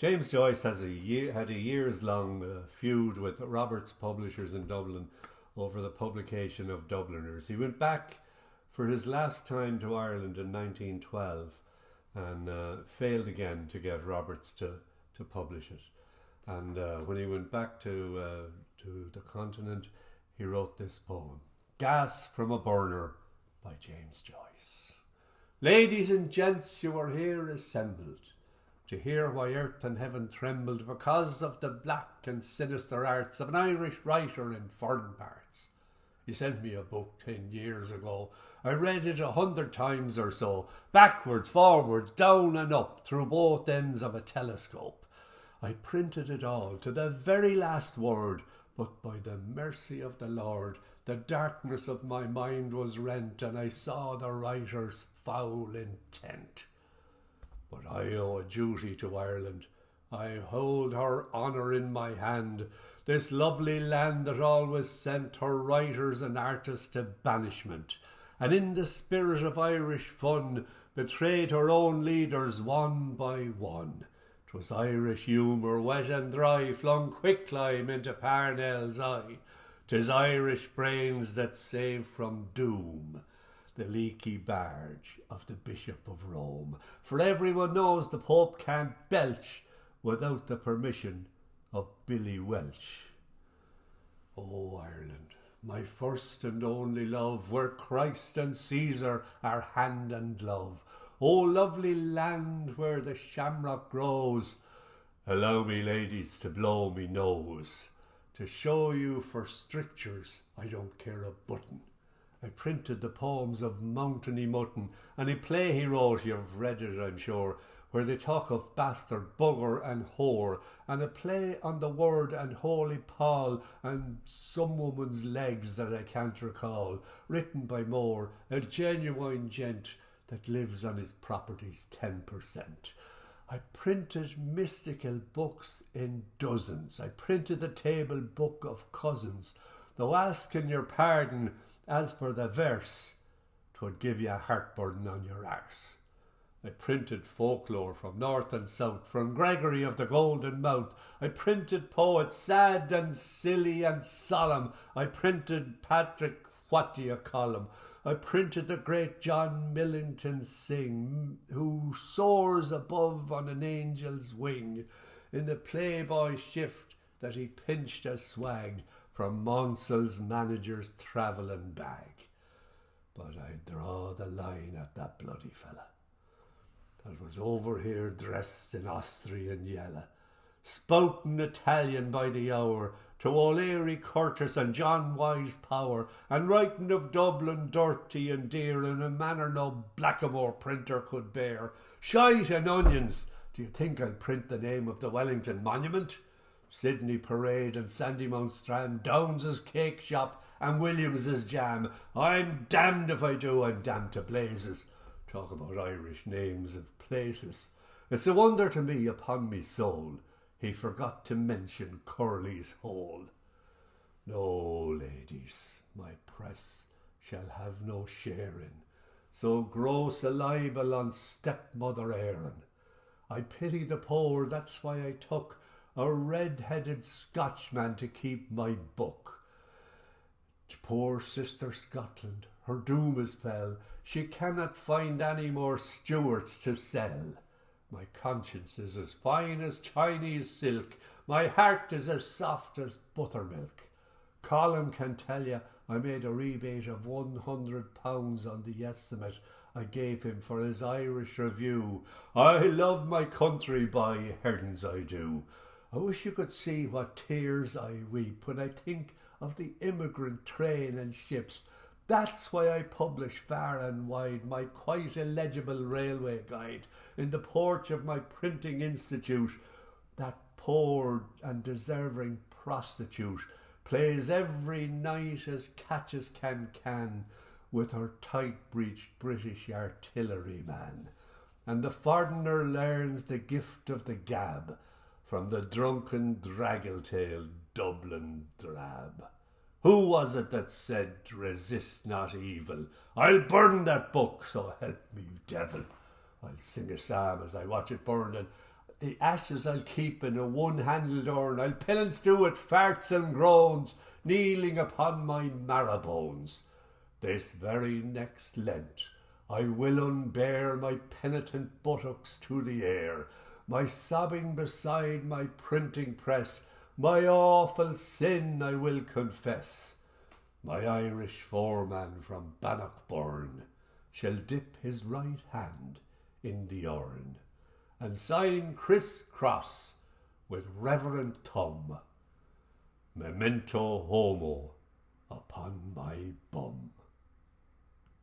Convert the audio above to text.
James Joyce had a years-long feud with Roberts Publishers in Dublin over the publication of Dubliners. He went back for his last time to Ireland in 1912 and failed again to get Roberts to publish it. And when he went back to the continent, he wrote this poem, Gas from a Burner by James Joyce. Ladies and gents, you are here assembled to hear why earth and heaven trembled because of the black and sinister arts of an Irish writer in foreign parts. He sent me a book 10 years ago. I read it 100 times or so, backwards, forwards, down and up, through both ends of a telescope. I printed it all to the very last word, but by the mercy of the Lord, the darkness of my mind was rent, and I saw the writer's foul intent. But I owe a duty to Ireland. I hold her honour in my hand, this lovely land that always sent her writers and artists to banishment, and in the spirit of Irish fun betrayed her own leaders one by one. 'Twas Irish humour, wet and dry, flung quicklime into Parnell's eye. 'Tis Irish brains that save from doom the leaky barge of the Bishop of Rome. For everyone knows the Pope can't belch without the permission of Billy Welch. O Ireland, my first and only love, where Christ and Caesar are hand and glove. O lovely land where the shamrock grows, allow me, ladies, to blow me nose. To show you for strictures, I don't care a button. I printed the poems of Mountainy Mutton, and a play he wrote, you've read it I'm sure, where they talk of bastard, bugger and whore, and a play on the word and holy Paul, and some woman's legs that I can't recall, written by Moore, a genuine gent that lives on his properties 10%. I printed mystical books in dozens. I printed the table book of cousins, though asking your pardon, as for the verse, 'twould give you a heartburn on your arse. I printed folklore from north and south, from Gregory of the Golden Mouth. I printed poets sad and silly and solemn. I printed Patrick What Do You Call Him. I printed the great John Millington Synge, who soars above on an angel's wing, in the playboy shift that he pinched a swag from Maunsel's manager's travelling bag. But I draw the line at that bloody fella that was over here dressed in Austrian yellow, spouting Italian by the hour to O'Leary Curtis and John Wise Power, and writing of Dublin dirty and dear in a manner no blackamoor printer could bear. Shite and onions! Do you think I'll print the name of the Wellington Monument? Sydney Parade and Sandymount Strand, Downes's Cake Shop and Williams's Jam. I'm damned if I do, I'm damned to blazes. Talk about Irish names of places. It's a wonder to me, upon me soul, he forgot to mention Curly's Hole. No, ladies, my press shall have no share in so gross a libel on stepmother Erin. I pity the poor, that's why I took a red-headed Scotchman to keep my book. Poor sister Scotland, her doom is fell. She cannot find any more Stuarts to sell. My conscience is as fine as Chinese silk. My heart is as soft as buttermilk. Colin can tell you I made a rebate of £100 on the estimate I gave him for his Irish review. I love my country, by heavens I do. I wish you could see what tears I weep when I think of the immigrant train and ships. That's why I publish far and wide my quite illegible railway guide in the porch of my printing institute. That poor and deserving prostitute plays every night as catches can with her tight-breeched British artilleryman. And the foreigner learns the gift of the gab from the drunken draggle-tailed Dublin drab. Who was it that said, resist not evil? I'll burn that book, so help me devil. I'll sing a psalm as I watch it burn, and the ashes I'll keep in a one-handled urn. I'll penance do with farts and groans, kneeling upon my marrow bones. This very next Lent I will unbear my penitent buttocks to the air, my sobbing beside my printing press, my awful sin I will confess. My Irish foreman from Bannockburn shall dip his right hand in the urn and sign criss-cross with reverent thumb, Memento Homo upon my bum.